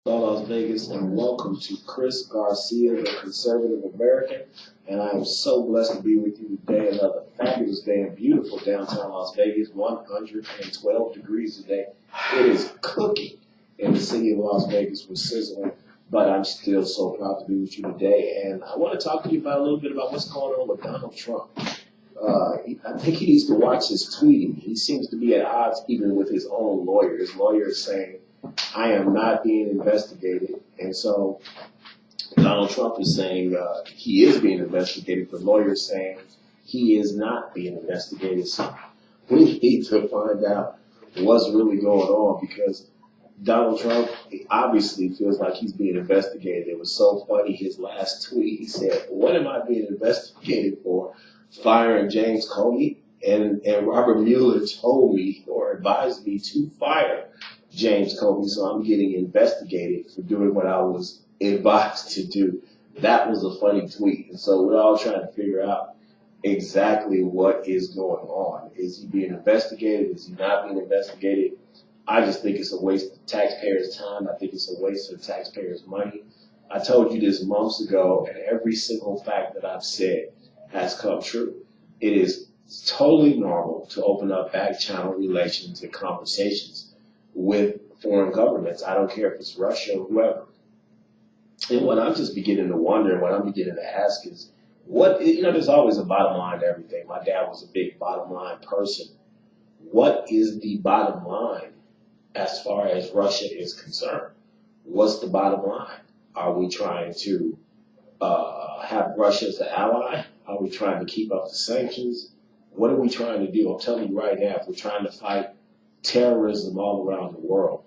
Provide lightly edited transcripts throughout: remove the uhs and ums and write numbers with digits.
Las Vegas, and welcome to Chris Garcia, the conservative American. And I am so blessed to be with you today. Another fabulous day in beautiful downtown Las Vegas, 112 degrees today. It is cooking in the city of Las Vegas with sizzling, but I'm still so proud to be with you today. And I want to talk to you about a little bit about what's going on with Donald Trump. I think he needs to watch his tweeting. He seems to be at odds even with his own lawyer. His lawyer is saying, I am not being investigated. And so Donald Trump is saying he is being investigated. The lawyer is saying he is not being investigated. So we need to find out what's really going on, because Donald Trump obviously feels like he's being investigated. It was so funny, his last tweet, he said, what am I being investigated for? Firing James Comey? And Robert Mueller told me or advised me to fire James Comey, so I'm getting investigated for doing what I was advised to do. That was a funny tweet. And so we're all trying to figure out exactly what is going on. Is he being investigated? Is he not being investigated? I just think it's a waste of taxpayers' time. I think it's a waste of taxpayers' money. I told you this months ago, and every single fact that I've said has come true. It is totally normal to open up back channel relations and conversations with foreign governments. I don't care if it's Russia or whoever. And what I'm just beginning to wonder, and what I'm beginning to ask is, there's always a bottom line to everything. My dad was a big bottom line person. What is the bottom line as far as Russia is concerned? What's the bottom line? Are we trying to have Russia as an ally? Are we trying to keep up the sanctions? What are we trying to do? I'm telling you right now, if we're trying to fight terrorism all around the world,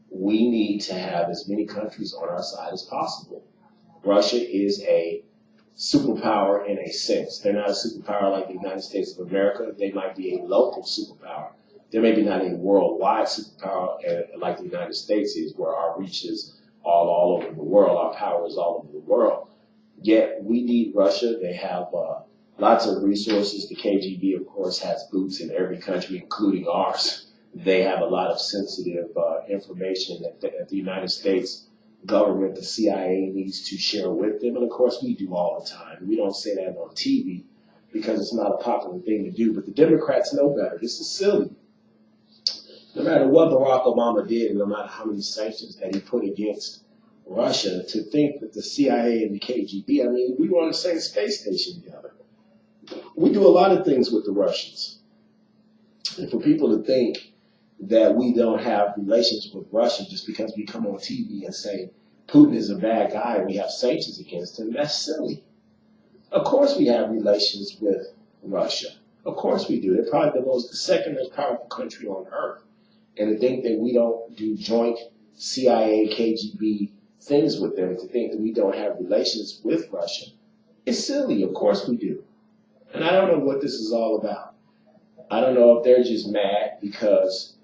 we need to have as many countries on our side as possible. Russia is a superpower in a sense. They're not a superpower like the United States of America. They might be a local superpower. They're maybe not a worldwide superpower like the United States is, where our reach is all over the world. Our power is all over the world. Yet we need Russia. They have lots of resources. The KGB, of course, has boots in every country, including ours. They have a lot of sensitive information that the United States government, the CIA, needs to share with them. And, of course, we do all the time. We don't say that on TV because it's not a popular thing to do. But the Democrats know better. This is silly. No matter what Barack Obama did, and no matter how many sanctions that he put against Russia, to think that the CIA and the KGB, we were on the same space station together. We do a lot of things with the Russians. And for people to think that we don't have relations with Russia just because we come on TV and say Putin is a bad guy and we have sanctions against him, that's silly. Of course we have relations with Russia. Of course we do. They're probably the second most powerful country on earth. And to think that we don't do joint CIA, KGB things with them, to think that we don't have relations with Russia, is silly. Of course we do. And I don't know what this is all about. I don't know if they're just mad because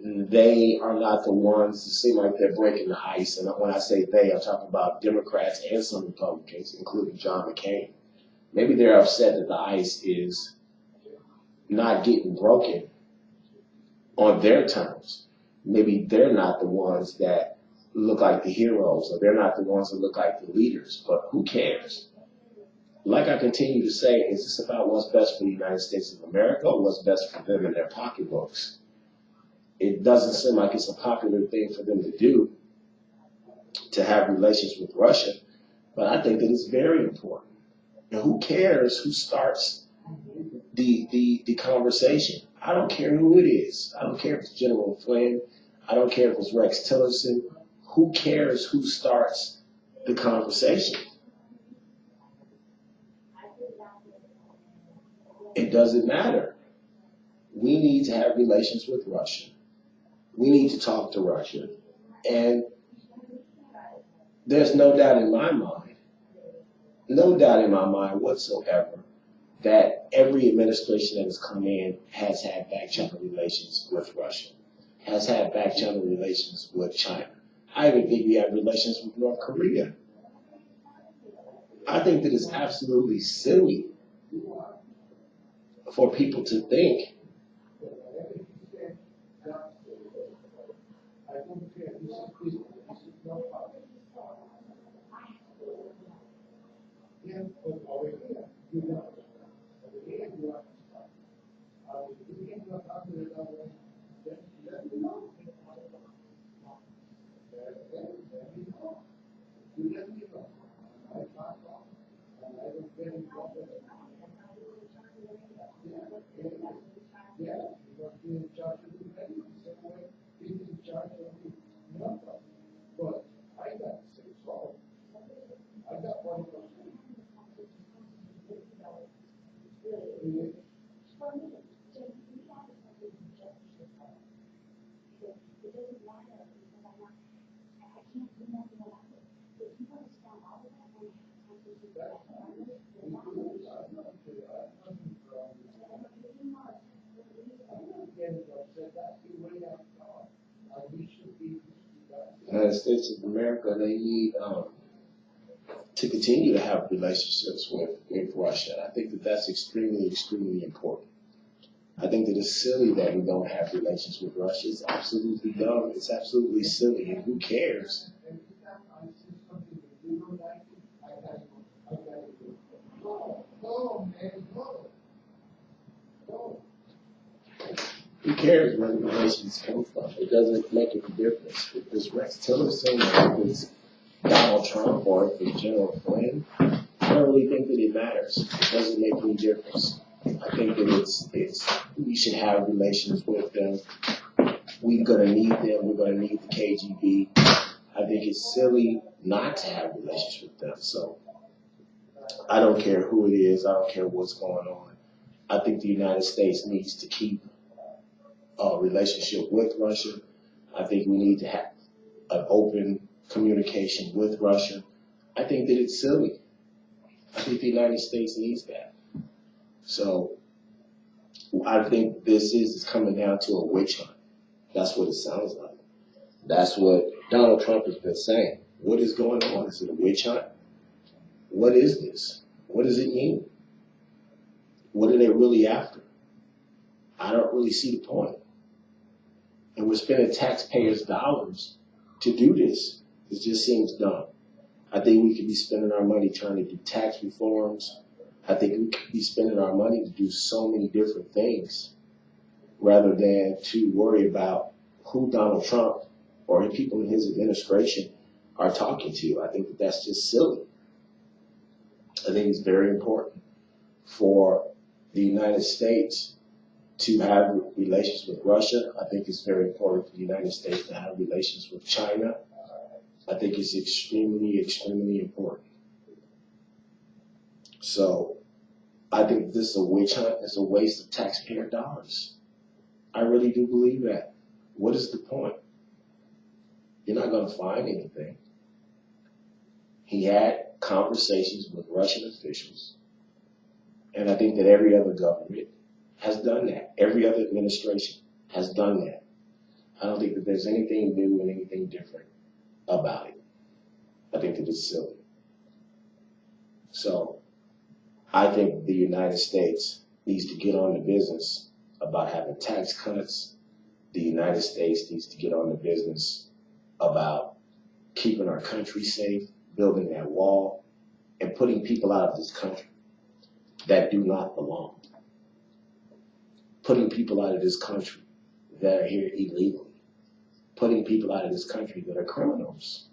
they are not the ones that seem like they're breaking the ice. And when I say they, I'm talking about Democrats and some Republicans, including John McCain. Maybe they're upset that the ice is not getting broken on their terms. Maybe they're not the ones that look like the heroes, or they're not the ones that look like the leaders, but who cares? Like I continue to say, is this about what's best for the United States of America or what's best for them in their pocketbooks? It doesn't seem like it's a popular thing for them to do, to have relations with Russia, but I think that it's very important. And who cares who starts the conversation? I don't care who it is. I don't care if it's General Flynn. I don't care if it's Rex Tillerson. Who cares who starts the conversation? It doesn't matter. We need to have relations with Russia. We need to talk to Russia. And there's no doubt in my mind whatsoever, that every administration that has come in has had back channel relations with Russia, has had back channel relations with China. I even think we have relations with North Korea. I think that it's absolutely silly for people to think United States of America, they need to continue to have relationships with Russia. I think that that's extremely, extremely important. I think that it's silly that we don't have relations with Russia. It's absolutely dumb. It's absolutely silly. And who cares? Who cares where the relations come from? It doesn't make any difference. If it's Rex Tillerson or if it's Donald Trump or if it's General Flynn, I don't really think that it matters. It doesn't make any difference. I think that we should have relations with them. We're gonna need them. We're gonna need the KGB. I think it's silly not to have relations with them. So I don't care who it is. I don't care what's going on. I think the United States needs to keep a relationship with Russia. I think we need to have an open communication with Russia. I think that it's silly. I think the United States needs that. So I think this is coming down to a witch hunt. That's what it sounds like. That's what Donald Trump has been saying. What is going on? Is it a witch hunt? What is this? What does it mean? What are they really after? I don't really see the point. And we're spending taxpayers' dollars to do this. It just seems dumb. I think we could be spending our money trying to do tax reforms. I think we could be spending our money to do so many different things rather than to worry about who Donald Trump or the people in his administration are talking to. I think that that's just silly. I think it's very important for the United States to have relations with Russia. I think it's very important for the United States to have relations with China. I think it's extremely, extremely important. So I think this is a witch hunt. It's a waste of taxpayer dollars. I really do believe that. What is the point? You're not going to find anything. He had conversations with Russian officials, and I think that every other government has done that. Every other administration has done that. I don't think that there's anything new and anything different about it. I think that it's silly. So I think the United States needs to get on the business about having tax cuts. The United States needs to get on the business about keeping our country safe, building that wall, and putting people out of this country that do not belong. Putting people out of this country that are here illegally. Putting people out of this country that are criminals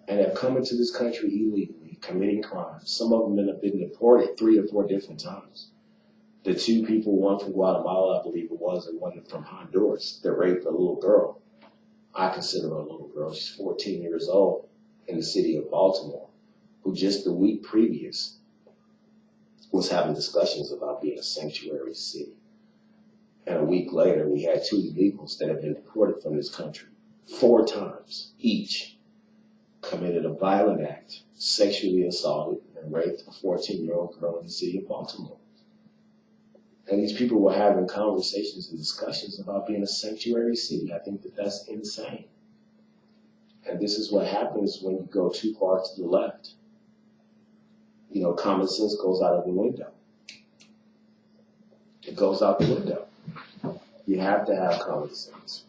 and have come into this country illegally, committing crimes. Some of them have been deported 3 or 4 different times. The 2 people, one from Guatemala, I believe it was, and one from Honduras, that raped a little girl. I consider her a little girl. She's 14 years old in the city of Baltimore, who just the week previous was having discussions about being a sanctuary city. And a week later, we had 2 illegals that have been deported from this country 4 times each, committed a violent act, sexually assaulted and raped a 14-year-old girl in the city of Baltimore. And these people were having conversations and discussions about being a sanctuary city. I think that that's insane. And this is what happens when you go too far to the left. You know, common sense goes out of the window. It goes out the window. You have to have common sense.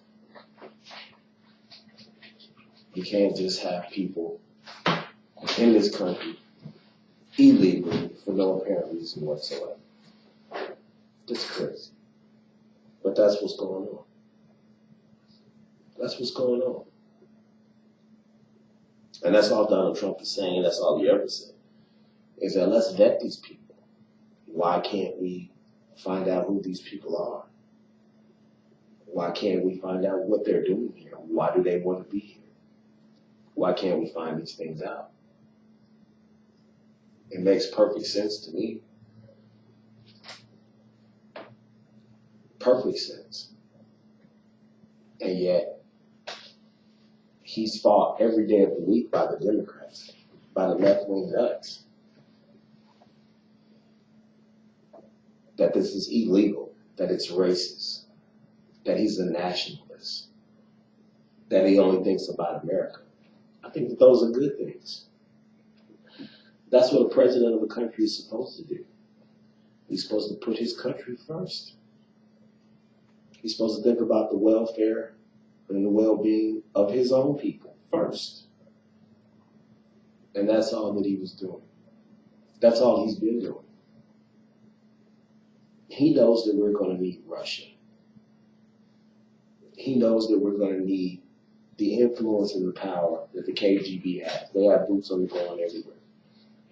You can't just have people in this country illegally for no apparent reason whatsoever. It's crazy. But that's what's going on. That's what's going on. And that's all Donald Trump is saying, and that's all he ever said, is that let's vet these people. Why can't we find out who these people are? Why can't we find out what they're doing here? Why do they want to be here? Why can't we find these things out? It makes perfect sense to me. Perfect sense. And yet, he's fought every day of the week by the Democrats, by the left-wing nuts, that this is illegal, that it's racist, that he's a nationalist, that he only thinks about America. I think that those are good things. That's what a president of a country is supposed to do. He's supposed to put his country first. He's supposed to think about the welfare and the well-being of his own people first. And that's all that he was doing. That's all he's been doing. He knows that we're going to need Russia. He knows that we're going to need the influence and the power that the KGB has. They have boots on the ground everywhere.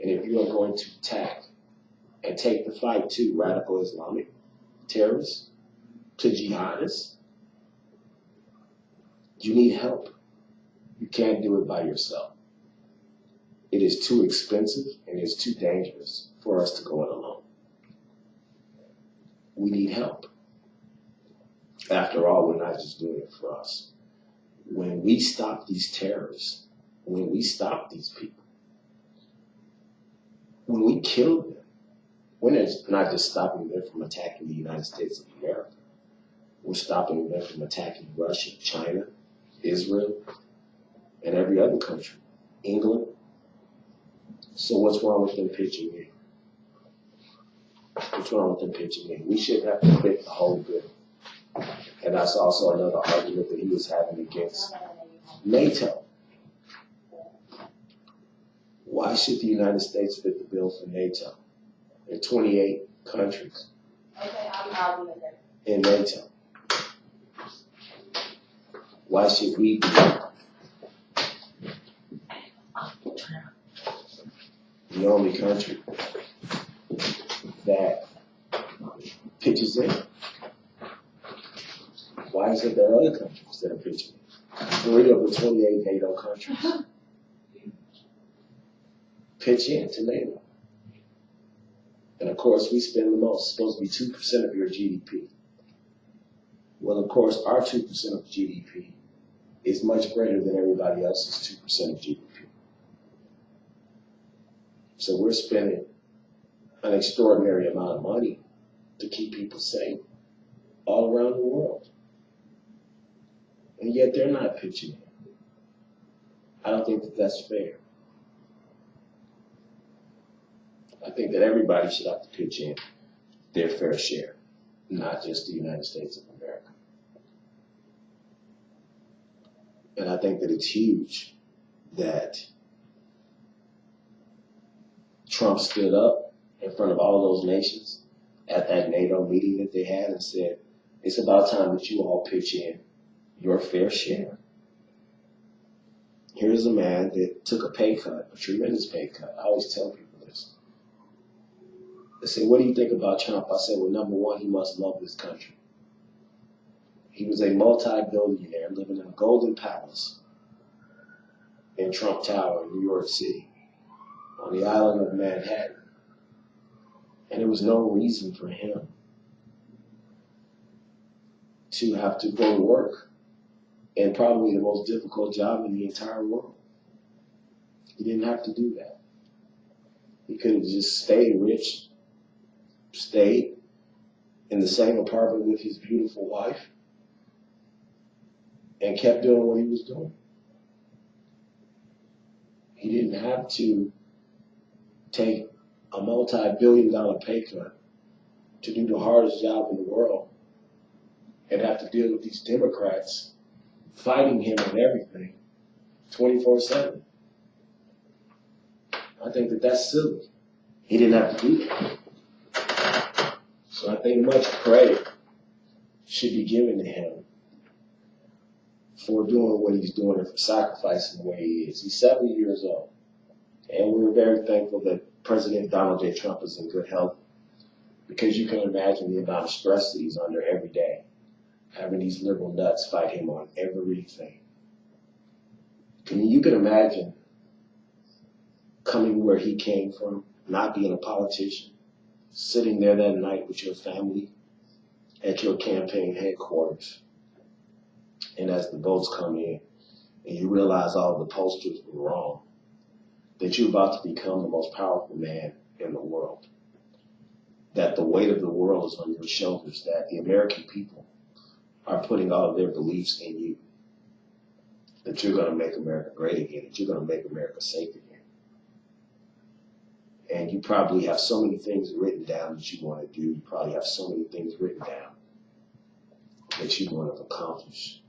And if you are going to attack and take the fight to radical Islamic terrorists, to jihadists, you need help. You can't do it by yourself. It is too expensive and it's too dangerous for us to go it alone. We need help. After all, we're not just doing it for us. When we stop these terrorists, when we stop these people, when we kill them, we're not just stopping them from attacking the United States of America. We're stopping them from attacking Russia, China, Israel, and every other country, England. So what's wrong with them pitching in? What's wrong with them pitching in? We shouldn't have to fit the whole bill. And that's also another argument that he was having against NATO. Why should the United States fit the bill for NATO? There are 28 countries in NATO. Why should we be the only country that pitches in? Why is it there are other countries that are pitching in? 3 of the 28 NATO countries pitch in to NATO. And of course, we spend the most. It's supposed to be 2% of your GDP. Well, of course, our 2% of GDP is much greater than everybody else's 2% of GDP. So we're spending an extraordinary amount of money to keep people safe all around the world. And yet they're not pitching in. I don't think that that's fair. I think that everybody should have to pitch in their fair share, not just the United States of America. And I think that it's huge that Trump stood up in front of all those nations at that NATO meeting that they had and said, it's about time that you all pitch in your fair share. Here's a man that took a pay cut, a tremendous pay cut. I always tell people this. They say, what do you think about Trump? I said, well, number one, he must love this country. He was a multi-billionaire living in a golden palace in Trump Tower in New York City on the island of Manhattan. And there was no reason for him to have to go to work in probably the most difficult job in the entire world. He didn't have to do that. He could have just stayed rich, stayed in the same apartment with his beautiful wife, and kept doing what he was doing. He didn't have to take a multi-billion-dollar pay cut to do the hardest job in the world and have to deal with these Democrats fighting him on everything 24/7. I think that that's silly. He didn't have to do that. So I think much credit should be given to him for doing what he's doing and for sacrificing the way he is. He's 70 years old. And we're very thankful that President Donald J. Trump is in good health, because you can imagine the amount of stress that he's under every day, having these liberal nuts fight him on everything. And you can imagine coming where he came from, not being a politician, sitting there that night with your family at your campaign headquarters. And as the votes come in and you realize all the posters were wrong, that you're about to become the most powerful man in the world, that the weight of the world is on your shoulders, that the American people are putting all of their beliefs in you, that you're going to make America great again, that you're going to make America safe again. And you probably have so many things written down that you want to do. You probably have so many things written down that you want to accomplish.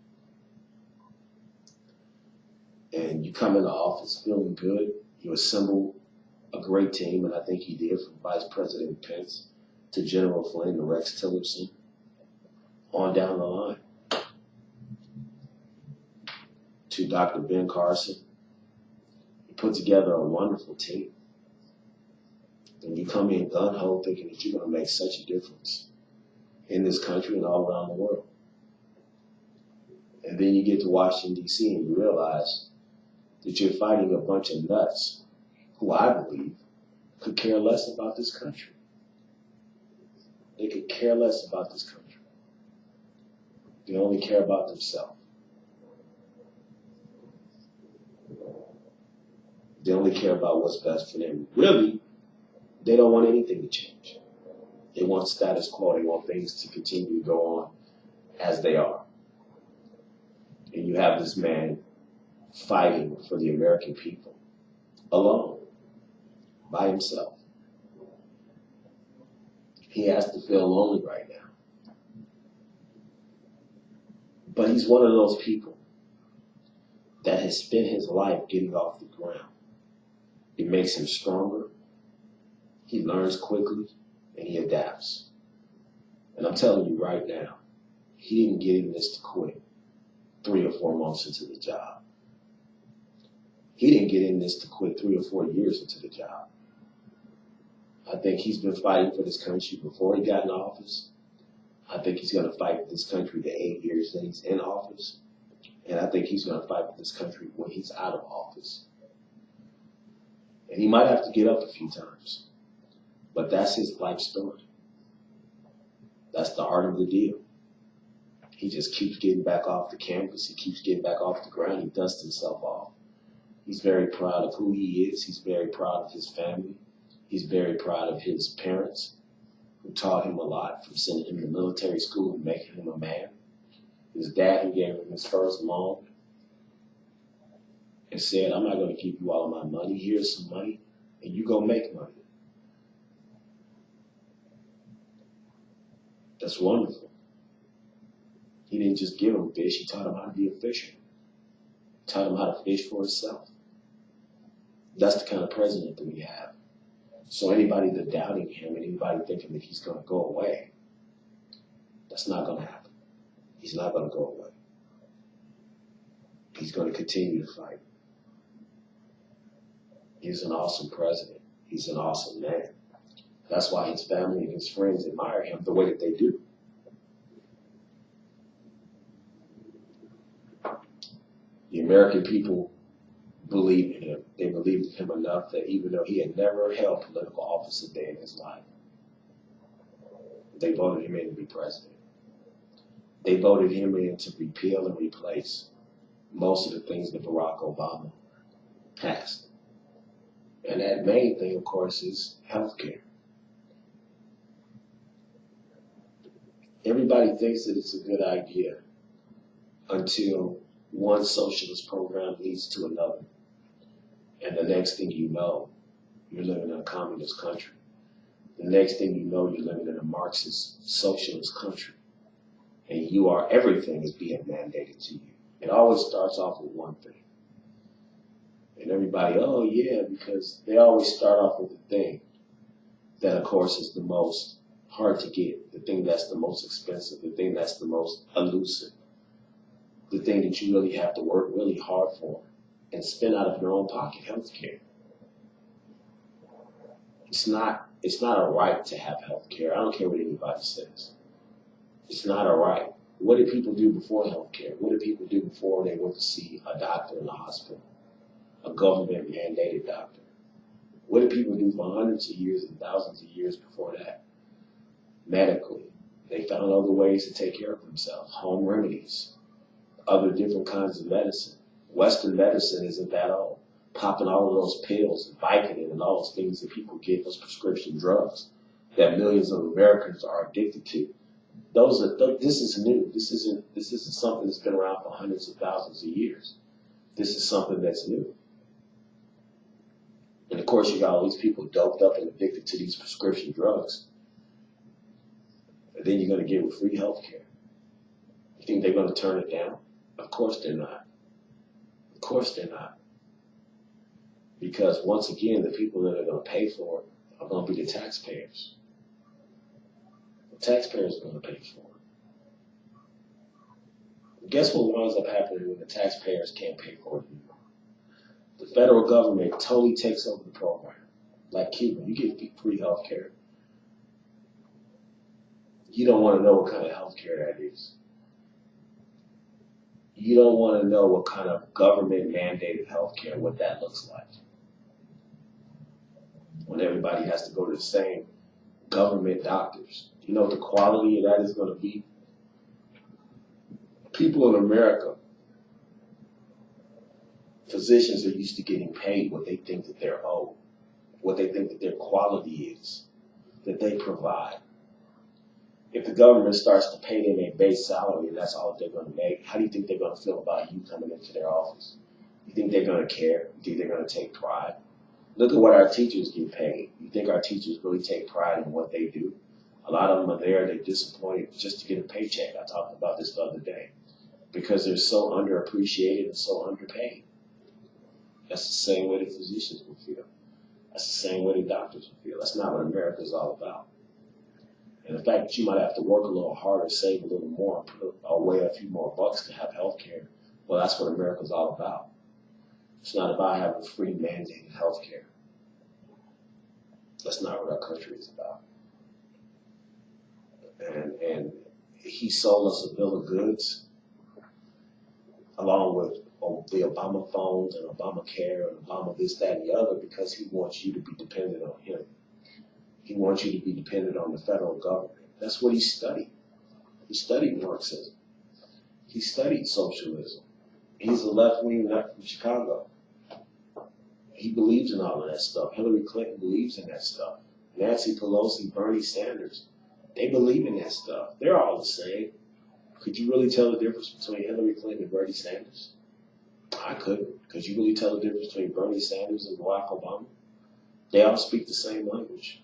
And you come into office feeling good. You assemble a great team, and I think he did, from Vice President Pence to General Flynn to Rex Tillerson, on down the line, to Dr. Ben Carson. You put together a wonderful team. And you come in gung-ho thinking that you're going to make such a difference in this country and all around the world. And then you get to Washington, D.C., and you realize that you're fighting a bunch of nuts who, I believe, could care less about this country. They could care less about this country. They only care about themselves. They only care about what's best for them. Really, they don't want anything to change. They want status quo. They want things to continue to go on as they are. And you have this man fighting for the American people alone, by himself. He has to feel lonely right now. But he's one of those people that has spent his life getting off the ground. It makes him stronger. He learns quickly, and he adapts. And I'm telling you right now, he didn't get in this to quit 3 or 4 months into the job. He didn't get in this to quit 3 or 4 years into the job. I think he's been fighting for this country before he got in office. I think he's going to fight for this country the 8 years that he's in office. And I think he's going to fight for this country when he's out of office. And he might have to get up a few times. But that's his life story. That's the art of the deal. He just keeps getting back off the canvas. He keeps getting back off the ground. He dusts himself off. He's very proud of who he is. He's very proud of his family. He's very proud of his parents, who taught him a lot, from sending him to military school and making him a man. His dad, who gave him his first loan and said, I'm not going to give you all of my money. Here's some money, and you go make money. That's wonderful. He didn't just give him fish. He taught him how to be a fisher. He taught him how to fish for himself. That's the kind of president that we have. So anybody that's doubting him and anybody thinking that he's going to go away, that's not going to happen. He's not going to go away. He's going to continue to fight. He's an awesome president. He's an awesome man. That's why his family and his friends admire him the way that they do. The American people believe in him. They believed in him enough that even though he had never held political office a day in his life, they voted him in to be president. They voted him in to repeal and replace most of the things that Barack Obama passed. And that main thing, of course, is health care. Everybody thinks that it's a good idea until one socialist program leads to another. And the next thing you know, you're living in a communist country. The next thing you know, you're living in a Marxist socialist country. And everything is being mandated to you. It always starts off with one thing. And everybody, oh yeah, because they always start off with the thing that, of course, is the most hard to get, the thing that's the most expensive, the thing that's the most elusive. the thing that you really have to work really hard for and spend out of your own pocket, health care. It's not a right to have health care. I don't care what anybody says. It's not a right. What did people do before health care? What did people do before they went to see a doctor in the hospital? A government mandated doctor. What did people do for hundreds of years and thousands of years before that? Medically, they found other ways to take care of themselves. Home remedies, other different kinds of medicine. Western medicine isn't that old. Popping all of those pills and Vicodin and all those things that people get, those prescription drugs that millions of Americans are addicted to. This is new. This isn't something that's been around for hundreds of thousands of years. This is something that's new. And of course, you got all these people doped up and addicted to these prescription drugs. And then you're going to give them free health care. You think they're going to turn it down? Of course they're not. Of course they're not. Because once again, the people that are going to pay for it are going to be the taxpayers. The taxpayers are going to pay for it. Guess what winds up happening when the taxpayers can't pay for it anymore? The federal government totally takes over the program. Like Cuba, you get free health care. You don't want to know what kind of health care that is. You don't want to know what kind of government mandated health care, what that looks like. When everybody has to go to the same government doctors. You know what the quality of that is going to be? People in America, physicians are used to getting paid what they think that they're owed, what they think that their quality is, that they provide. If the government starts to pay them a base salary and that's all that they're going to make, how do you think they're going to feel about you coming into their office? You think they're going to care? You think they're going to take pride? Look at what our teachers get paid. You think our teachers really take pride in what they do? A lot of them are there, they're disappointed just to get a paycheck. I talked about this the other day. Because they're so underappreciated and so underpaid. That's the same way the physicians will feel. That's the same way the doctors will feel. That's not what America's all about. And the fact that you might have to work a little harder, save a little more, put away a few more bucks to have health care, well, that's what America's all about. It's not about having free mandated health care. That's not what our country is about. And he sold us a bill of goods along with the Obama phones and Obamacare and Obama this, that, and the other because he wants you to be dependent on him. He wants you to be dependent on the federal government. That's what he studied. He studied Marxism. He studied socialism. He's a left-wing nut from Chicago. He believes in all of that stuff. Hillary Clinton believes in that stuff. Nancy Pelosi, Bernie Sanders, they believe in that stuff. They're all the same. Could you really tell the difference between Hillary Clinton and Bernie Sanders? I couldn't. Could you really tell the difference between Bernie Sanders and Barack Obama? They all speak the same language.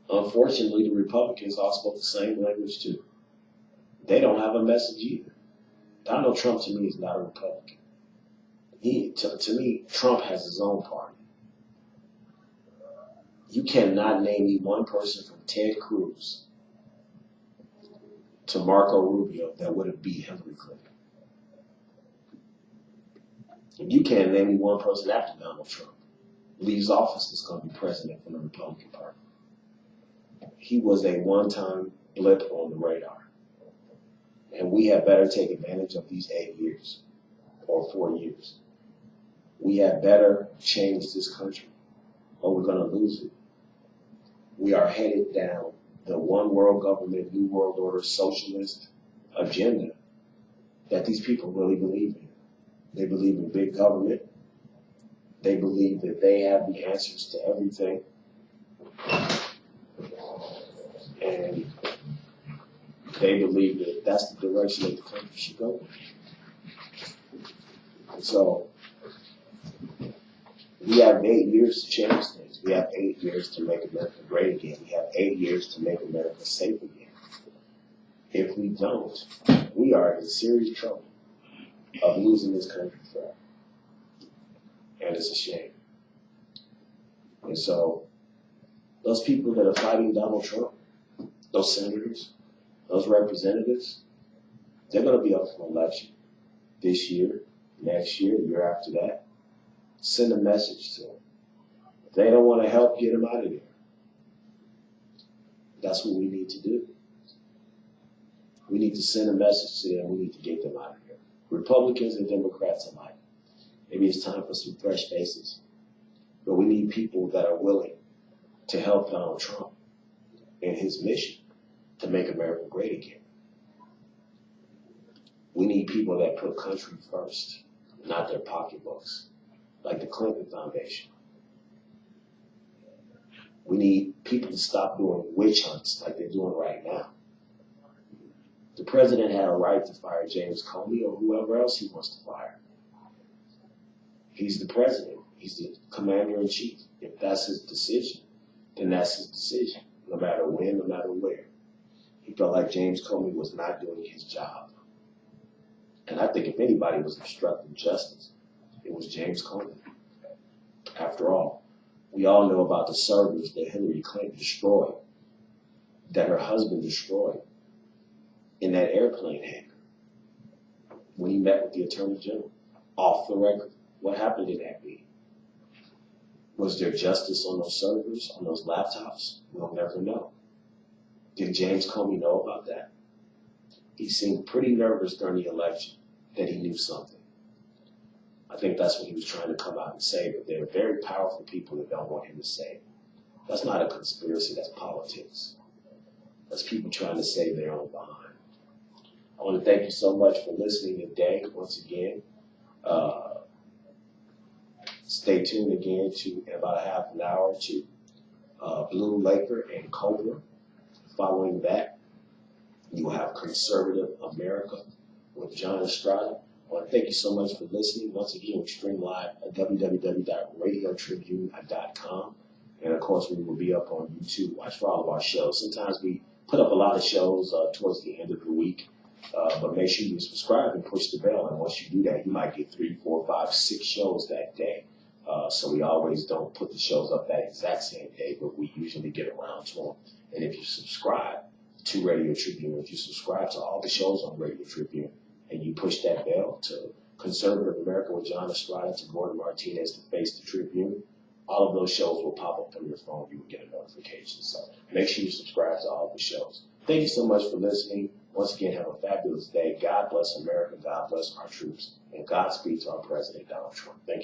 Unfortunately, the Republicans all spoke the same language too. They don't have a message either. Donald Trump to me is not a Republican. To me, Trump has his own party. You cannot name me one person from Ted Cruz to Marco Rubio that would have beat Hillary Clinton. And you can't name me one person after Donald Trump leaves office that's going to be president from the Republican Party. He was a one-time blip on the radar. And we had better take advantage of these 8 years or 4 years. We had better change this country or we're going to lose it. We are headed down the one world government, new world order, socialist agenda that these people really believe in. They believe in big government. They believe that they have the answers to everything. And they believe that that's the direction that the country should go. And so we have 8 years to change things. We have 8 years to make America great again. We have 8 years to make America safe again. If we don't, we are in serious trouble of losing this country forever. And it's a shame. And so those people that are fighting Donald Trump, those senators, those representatives, They're going to be up for election this year, next year, the year after that. Send a message to them. If they don't want to help, get them out of there. That's what we need to do. We need to send a message to them. We need to get them out of here. Republicans and Democrats alike. Maybe it's time for some fresh faces. But we need people that are willing to help Donald Trump in his mission to make America great again. We need people that put country first, not their pocketbooks, like the Clinton Foundation. We need people to stop doing witch hunts like they're doing right now. The president had a right to fire James Comey or whoever else he wants to fire. He's the president. He's the commander-in-chief. If that's his decision, then that's his decision, no matter when, no matter where. He felt like James Comey was not doing his job. And I think if anybody was obstructing justice, it was James Comey. After all, we all know about the servers that Hillary Clinton destroyed, that her husband destroyed in that airplane hangar when he met with the Attorney General. Off the record, what happened in that meeting? Was there justice on those servers, on those laptops? We'll never know. Did James Comey know about that? He seemed pretty nervous during the election that he knew something. I think that's what he was trying to come out and say, but there are very powerful people that don't want him to say it. That's not a conspiracy, that's politics. That's people trying to save their own behind. I want to thank you so much for listening today, once again. Stay tuned again in about a half an hour to Blue Laker and Cobra. Following that, you will have Conservative America with John Estrada. I want to thank you so much for listening. Once again, we stream live at www.radiotribune.com. And of course, we will be up on YouTube. Watch for all of our shows. Sometimes we put up a lot of shows towards the end of the week. But make sure you subscribe and push the bell. And once you do that, you might get 3, 4, 5, 6 shows that day. So we always don't put the shows up that exact same day, but we usually get around to them. And if you subscribe to Radio Tribune, if you subscribe to all the shows on Radio Tribune, and you push that bell to Conservative America with John Estrada, to Gordon Martinez, to Face the Tribune, all of those shows will pop up on your phone. You will get a notification. So make sure you subscribe to all the shows. Thank you so much for listening. Once again, have a fabulous day. God bless America. God bless our troops. And Godspeed to our President, Donald Trump. Thank you.